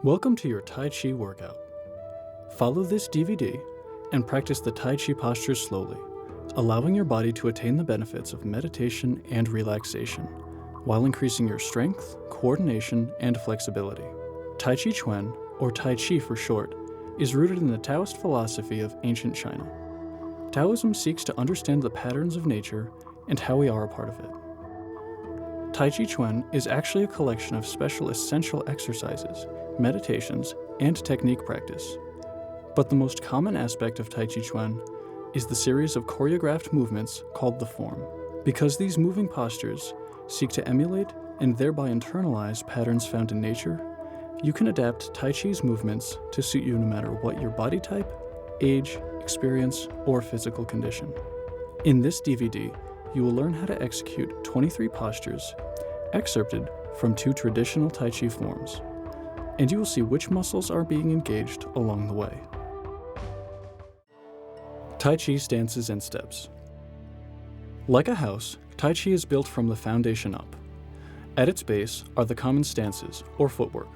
Welcome to your Tai Chi workout. Follow this DVD and practice the Tai Chi postures slowly, allowing your body to attain the benefits of meditation and relaxation, while increasing your strength, coordination, and flexibility. Tai Chi Chuan, or Tai Chi for short, is rooted in the Taoist philosophy of ancient China. Taoism seeks to understand the patterns of nature and how we are a part of it. Tai Chi Chuan is actually a collection of special essential exercises, meditations, and technique practice. But the most common aspect of Tai Chi Chuan is the series of choreographed movements called the form. Because these moving postures seek to emulate and thereby internalize patterns found in nature, you can adapt Tai Chi's movements to suit you no matter what your body type, age, experience, or physical condition. In this DVD, you will learn how to execute 23 postures excerpted from 2 traditional Tai Chi forms, and you will see which muscles are being engaged along the way. Tai Chi stances and steps. Like a house, Tai Chi is built from the foundation up. At its base are the common stances, or footwork.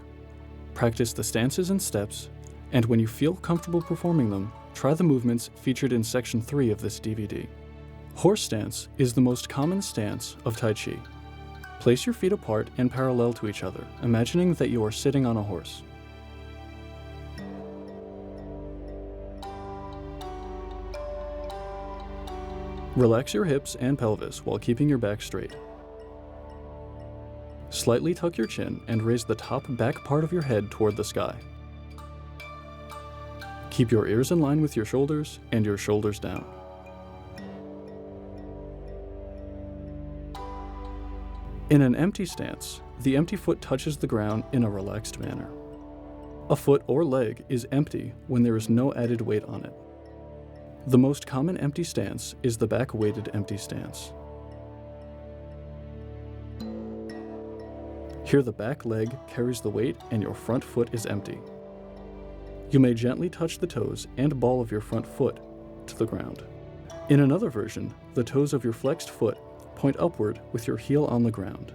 Practice the stances and steps, and when you feel comfortable performing them, try the movements featured in Section 3 of this DVD. Horse stance is the most common stance of Tai Chi. Place your feet apart and parallel to each other, imagining that you are sitting on a horse. Relax your hips and pelvis while keeping your back straight. Slightly tuck your chin and raise the top back part of your head toward the sky. Keep your ears in line with your shoulders and your shoulders down. In an empty stance, the empty foot touches the ground in a relaxed manner. A foot or leg is empty when there is no added weight on it. The most common empty stance is the back-weighted empty stance. Here the back leg carries the weight and your front foot is empty. You may gently touch the toes and ball of your front foot to the ground. In another version, the toes of your flexed foot point upward with your heel on the ground.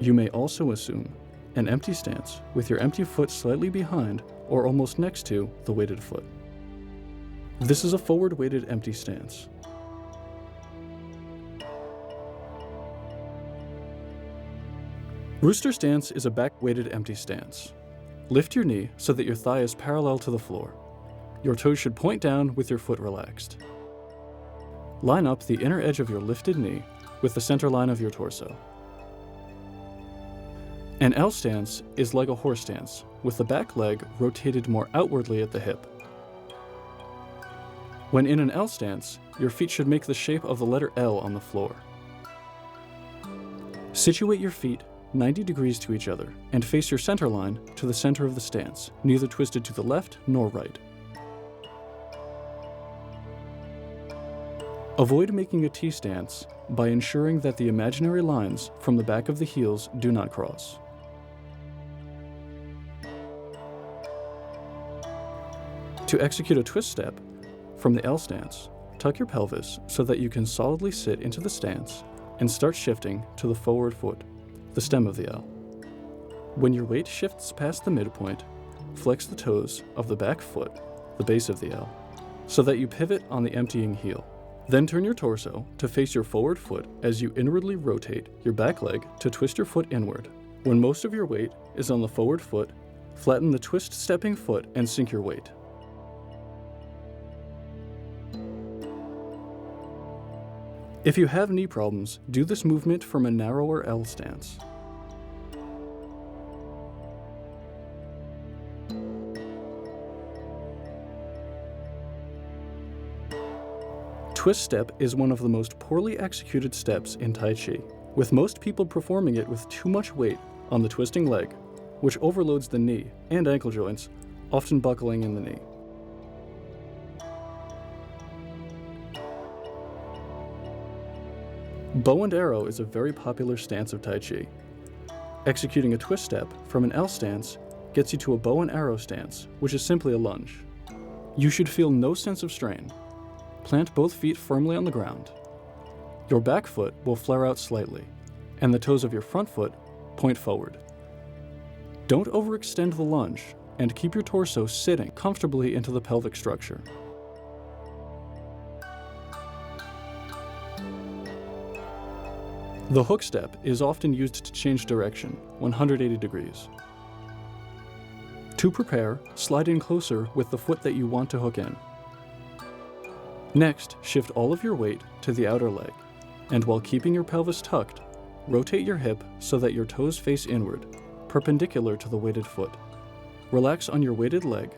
You may also assume an empty stance with your empty foot slightly behind or almost next to the weighted foot. This is a forward-weighted empty stance. Rooster stance is a back-weighted empty stance. Lift your knee so that your thigh is parallel to the floor. Your toes should point down with your foot relaxed. Line up the inner edge of your lifted knee with the center line of your torso. An L stance is like a horse stance, with the back leg rotated more outwardly at the hip. When in an L stance, your feet should make the shape of the letter L on the floor. Situate your feet 90 degrees to each other and face your center line to the center of the stance, neither twisted to the left nor right. Avoid making a T stance by ensuring that the imaginary lines from the back of the heels do not cross. To execute a twist step from the L stance, tuck your pelvis so that you can solidly sit into the stance and start shifting to the forward foot, the stem of the L. When your weight shifts past the midpoint, flex the toes of the back foot, the base of the L, so that you pivot on the emptying heel. Then turn your torso to face your forward foot as you inwardly rotate your back leg to twist your foot inward. When most of your weight is on the forward foot, flatten the twist stepping foot and sink your weight. If you have knee problems, do this movement from a narrower L stance. Twist step is one of the most poorly executed steps in Tai Chi, with most people performing it with too much weight on the twisting leg, which overloads the knee and ankle joints, often buckling in the knee. Bow and arrow is a very popular stance of Tai Chi. Executing a twist step from an L stance gets you to a bow and arrow stance, which is simply a lunge. You should feel no sense of strain. Plant both feet firmly on the ground. Your back foot will flare out slightly, and the toes of your front foot point forward. Don't overextend the lunge, and keep your torso sitting comfortably into the pelvic structure. The hook step is often used to change direction, 180 degrees. To prepare, slide in closer with the foot that you want to hook in. Next, shift all of your weight to the outer leg, and while keeping your pelvis tucked, rotate your hip so that your toes face inward, perpendicular to the weighted foot. Relax on your weighted leg,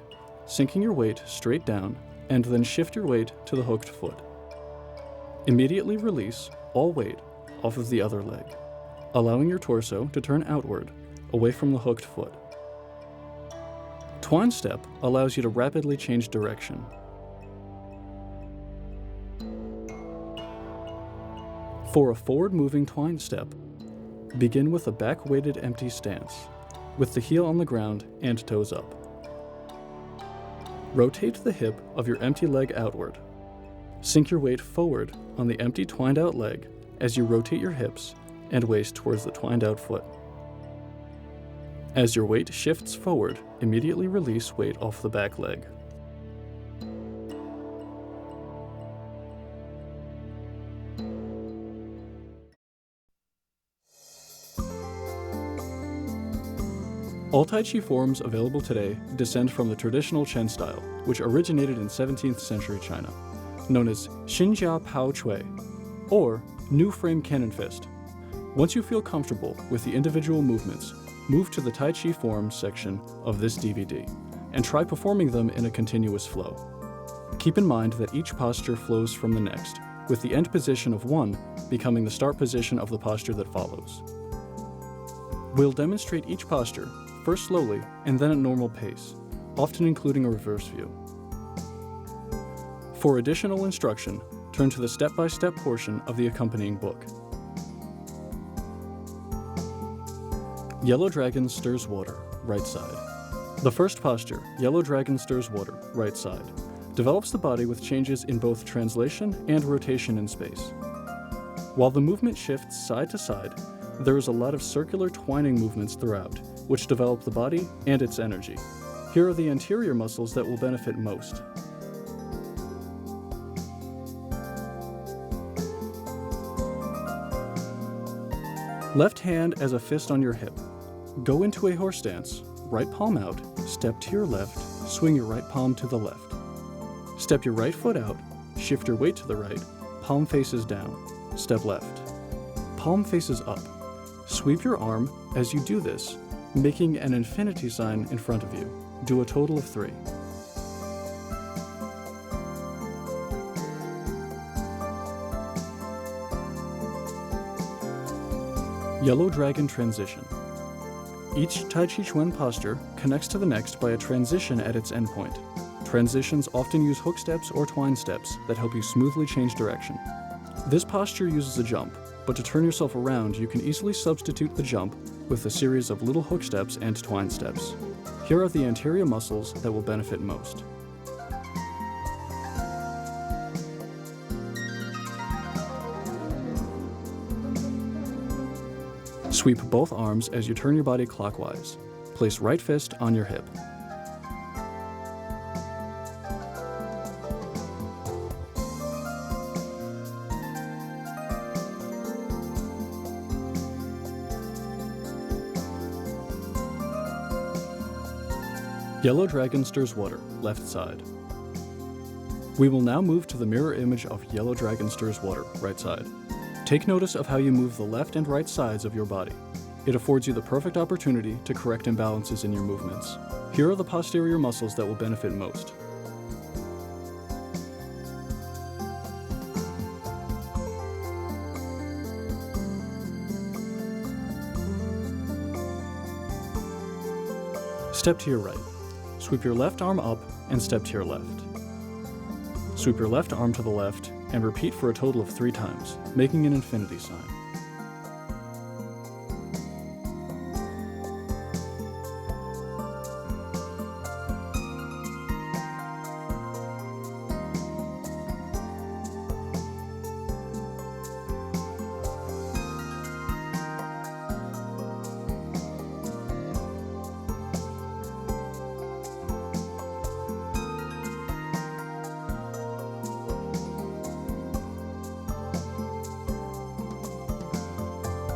sinking your weight straight down, and then shift your weight to the hooked foot. Immediately release all weight off of the other leg, allowing your torso to turn outward, away from the hooked foot. Twine step allows you to rapidly change direction. For a forward-moving twine step, begin with a back-weighted empty stance, with the heel on the ground and toes up. Rotate the hip of your empty leg outward. Sink your weight forward on the empty twined-out leg as you rotate your hips and waist towards the twined-out foot. As your weight shifts forward, immediately release weight off the back leg. All Tai Chi forms available today descend from the traditional Chen style, which originated in 17th century China, known as Xinjia Pao Chui, or New Frame Cannon Fist. Once you feel comfortable with the individual movements, move to the Tai Chi forms section of this DVD, and try performing them in a continuous flow. Keep in mind that each posture flows from the next, with the end position of one becoming the start position of the posture that follows. We'll demonstrate each posture, first slowly and then at normal pace, often including a reverse view. For additional instruction, turn to the step-by-step portion of the accompanying book. Yellow Dragon stirs water, right side. The first posture, Yellow Dragon stirs water, right side, develops the body with changes in both translation and rotation in space. While the movement shifts side to side, there is a lot of circular twining movements throughout, which develop the body and its energy. Here are the anterior muscles that will benefit most. Left hand as a fist on your hip. Go into a horse stance, right palm out, step to your left, swing your right palm to the left. Step your right foot out, shift your weight to the right, palm faces down, step left. Palm faces up. Sweep your arm as you do this, making an infinity sign in front of you. Do a total of 3. Yellow Dragon transition. Each Tai Chi Chuan posture connects to the next by a transition at its endpoint. Transitions often use hook steps or twine steps that help you smoothly change direction. This posture uses a jump, but to turn yourself around, you can easily substitute the jump with a series of little hook steps and twine steps. Here are the anterior muscles that will benefit most. Sweep both arms as you turn your body clockwise. Place right fist on your hip. Yellow Dragon stirs water, left side. We will now move to the mirror image of Yellow Dragon stirs water, right side. Take notice of how you move the left and right sides of your body. It affords you the perfect opportunity to correct imbalances in your movements. Here are the posterior muscles that will benefit most. Step to your right. Sweep your left arm up and step to your left. Sweep your left arm to the left and repeat for a total of 3 times, making an infinity sign.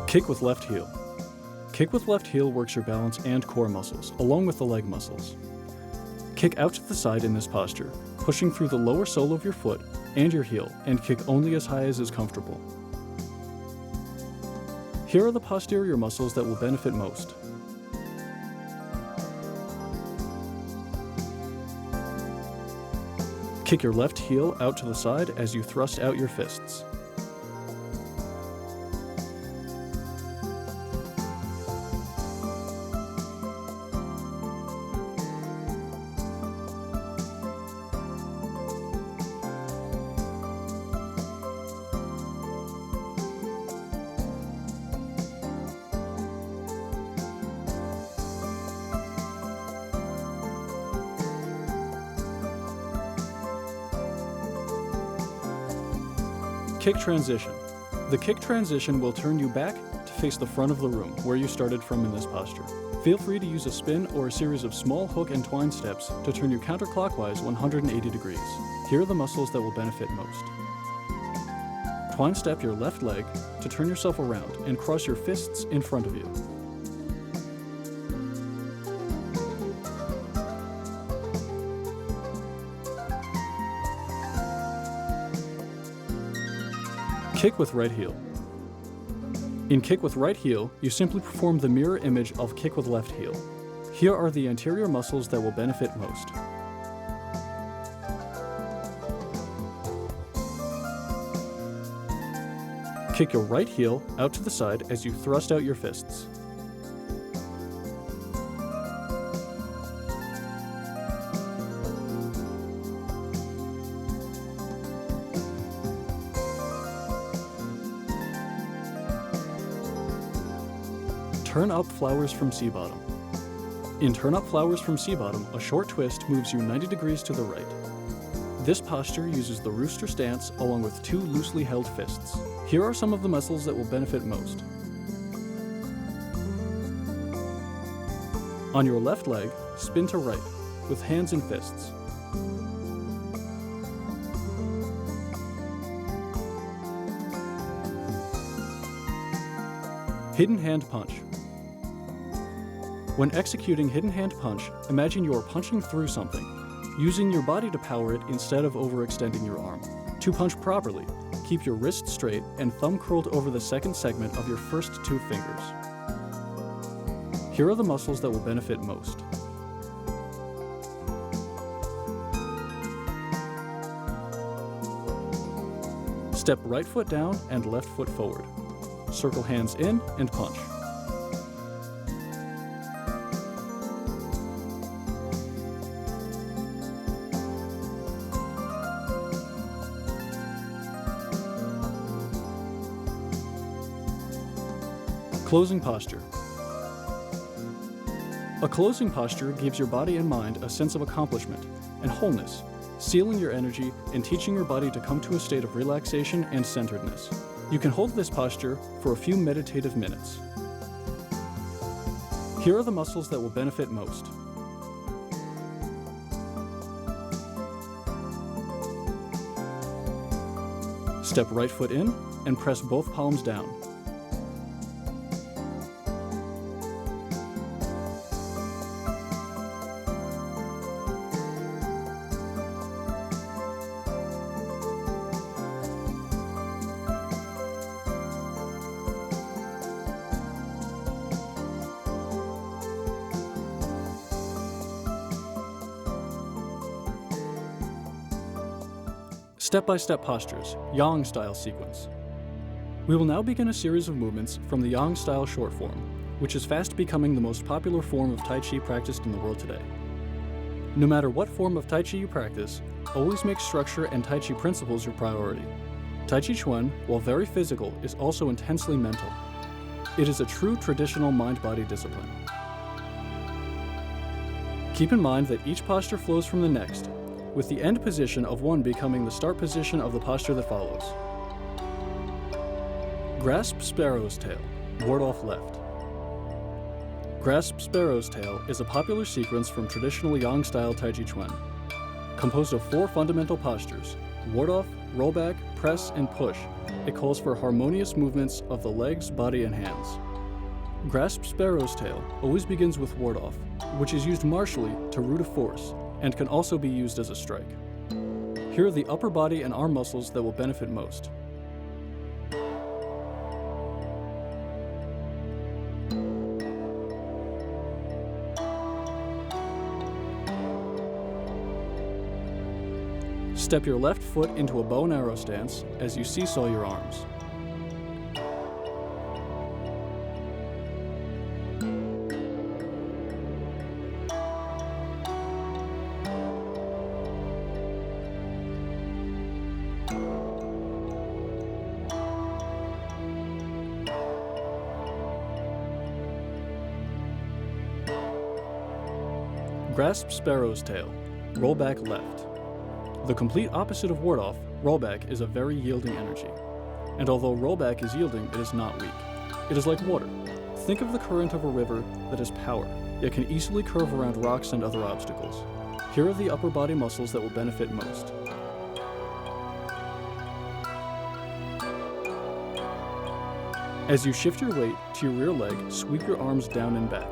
Kick with left heel. Kick with left heel works your balance and core muscles, along with the leg muscles. Kick out to the side in this posture, pushing through the lower sole of your foot and your heel, and kick only as high as is comfortable. Here are the posterior muscles that will benefit most. Kick your left heel out to the side as you thrust out your fists. Kick transition. The kick transition will turn you back to face the front of the room, where you started from in this posture. Feel free to use a spin or a series of small hook and twine steps to turn you counterclockwise 180 degrees. Here are the muscles that will benefit most. Twine step your left leg to turn yourself around and cross your fists in front of you. Kick with right heel. In kick with right heel, you simply perform the mirror image of kick with left heel. Here are the anterior muscles that will benefit most. Kick your right heel out to the side as you thrust out your fists. Turn up flowers from sea bottom. In turn up flowers from sea bottom, a short twist moves you 90 degrees to the right. This posture uses the rooster stance along with two loosely held fists. Here are some of the muscles that will benefit most. On your left leg, spin to right with hands and fists. Hidden hand punch. When executing hidden hand punch, imagine you are punching through something, using your body to power it instead of overextending your arm. To punch properly, keep your wrist straight and thumb curled over the second segment of your first two fingers. Here are the muscles that will benefit most. Step right foot down and left foot forward. Circle hands in and punch. Closing posture. A closing posture gives your body and mind a sense of accomplishment and wholeness, sealing your energy and teaching your body to come to a state of relaxation and centeredness. You can hold this posture for a few meditative minutes. Here are the muscles that will benefit most. Step right foot in and press both palms down. Step-by-step postures, Yang style sequence. We will now begin a series of movements from the Yang style short form, which is fast becoming the most popular form of Tai Chi practiced in the world today. No matter what form of Tai Chi you practice, always make structure and Tai Chi principles your priority. Tai Chi Chuan, while very physical, is also intensely mental. It is a true traditional mind-body discipline. Keep in mind that each posture flows from the next, with the end position of one becoming the start position of the posture that follows. Grasp sparrow's tail, ward off left. Grasp sparrow's tail is a popular sequence from traditional Yang style Tai Chi Chuan. Composed of 4 fundamental postures, ward off, roll back, press, and push. It calls for harmonious movements of the legs, body, and hands. Grasp Sparrow's tail always begins with ward off, which is used martially to root a force, and can also be used as a strike. Here are the upper body and arm muscles that will benefit most. Step your left foot into a bow and arrow stance as you seesaw your arms. Grasp Sparrow's tail. Roll back left. The complete opposite of ward off, rollback is a very yielding energy. And although rollback is yielding, it is not weak. It is like water. Think of the current of a river that has power, yet can easily curve around rocks and other obstacles. Here are the upper body muscles that will benefit most. As you shift your weight to your rear leg, sweep your arms down and back.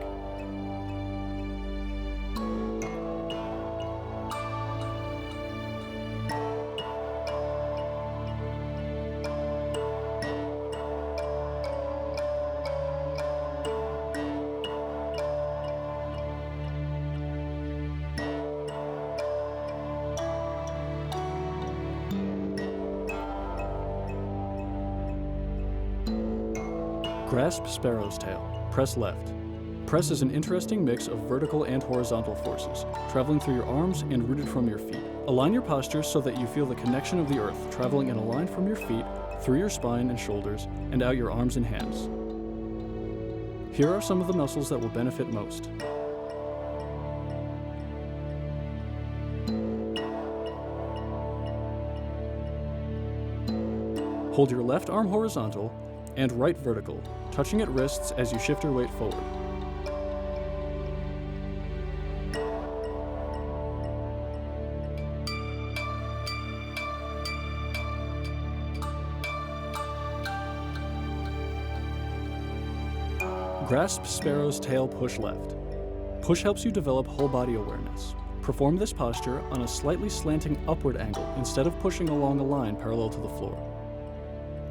Grasp Sparrow's tail. Press left. Press is an interesting mix of vertical and horizontal forces, traveling through your arms and rooted from your feet. Align your posture so that you feel the connection of the earth traveling in a line from your feet, through your spine and shoulders, and out your arms and hands. Here are some of the muscles that will benefit most. Hold your left arm horizontal and right vertical, touching at wrists as you shift your weight forward. Grasp Sparrow's tail, push left. Push helps you develop whole body awareness. Perform this posture on a slightly slanting upward angle instead of pushing along a line parallel to the floor.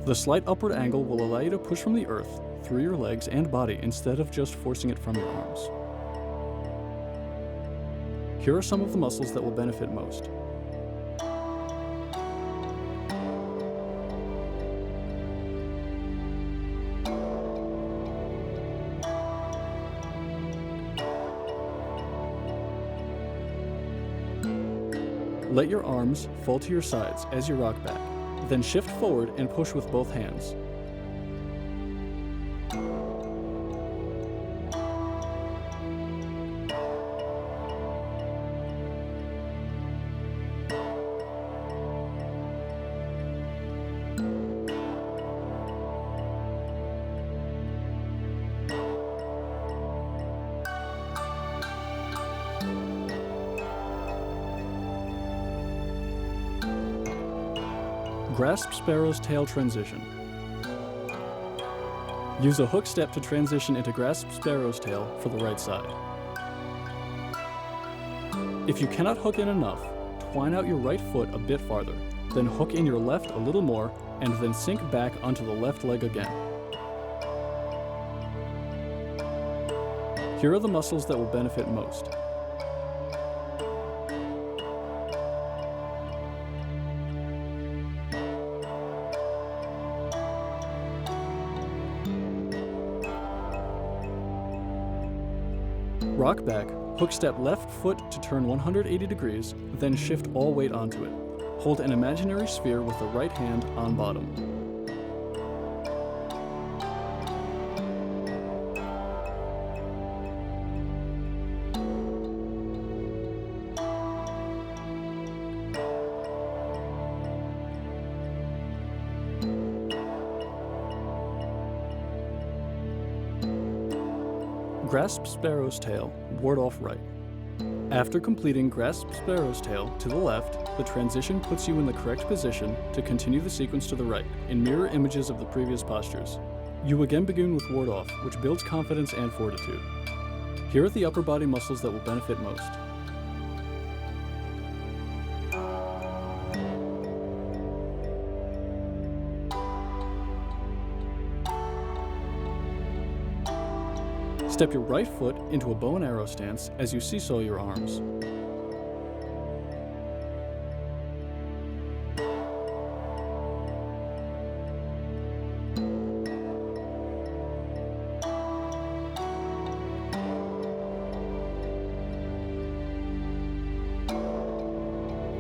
The slight upward angle will allow you to push from the earth through your legs and body instead of just forcing it from your arms. Here are some of the muscles that will benefit most. Let your arms fall to your sides as you rock back. Then shift forward and push with both hands. Grasp Sparrow's tail transition. Use a hook step to transition into Grasp Sparrow's tail for the right side. If you cannot hook in enough, twine out your right foot a bit farther, then hook in your left a little more, and then sink back onto the left leg again. Here are the muscles that will benefit most. Rock back, hook step left foot to turn 180 degrees, then shift all weight onto it. Hold an imaginary sphere with the right hand on bottom. Grasp Sparrow's tail, ward off right. After completing Grasp Sparrow's Tail to the left, the transition puts you in the correct position to continue the sequence to the right, in mirror images of the previous postures. You again begin with Ward Off, which builds confidence and fortitude. Here are the upper body muscles that will benefit most. Step your right foot into a bow and arrow stance as you seesaw your arms.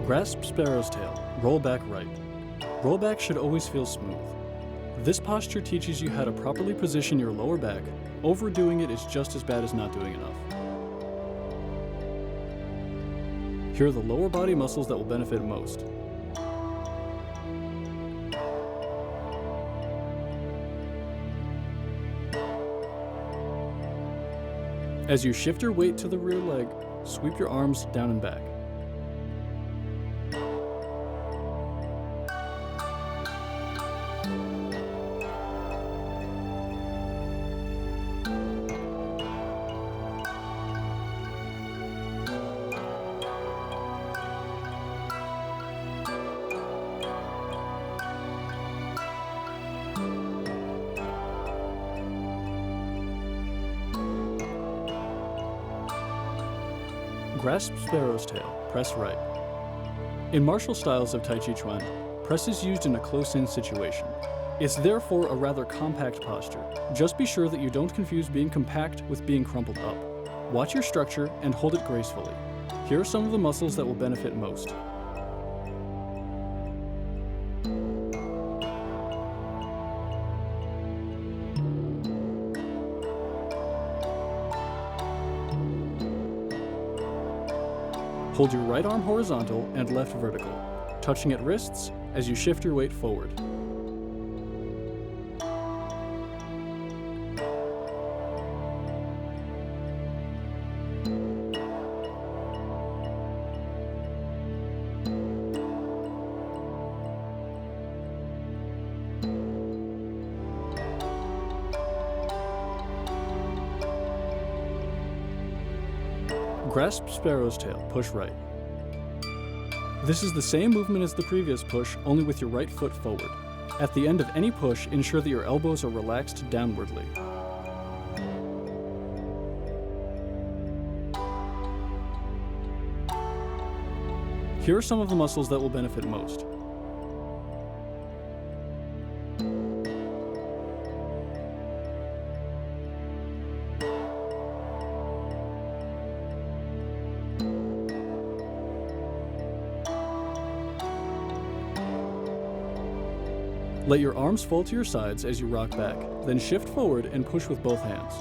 Grasp Sparrow's Tail, roll back right. Roll back should always feel smooth. This posture teaches you how to properly position your lower back. Overdoing it is just as bad as not doing enough. Here are the lower body muscles that will benefit most. As you shift your weight to the rear leg, sweep your arms down and back. Grasp Sparrow's Tail, press right. In martial styles of Tai Chi Chuan, press is used in a close-in situation. It's therefore a rather compact posture. Just be sure that you don't confuse being compact with being crumpled up. Watch your structure and hold it gracefully. Here are some of the muscles that will benefit most. Hold your right arm horizontal and left vertical, touching at wrists as you shift your weight forward. Grasp Sparrow's Tail, push right. This is the same movement as the previous push, only with your right foot forward. At the end of any push, ensure that your elbows are relaxed downwardly. Here are some of the muscles that will benefit most. Let your arms fall to your sides as you rock back, then shift forward and push with both hands.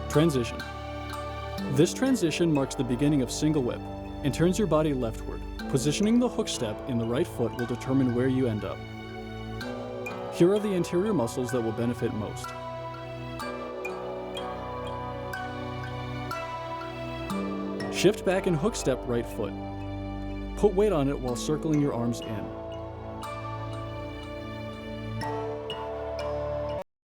Transition. This transition marks the beginning of single whip and turns your body leftward. Positioning the hook step in the right foot will determine where you end up. Here are the interior muscles that will benefit most. Shift back and hook step right foot. Put weight on it while circling your arms in.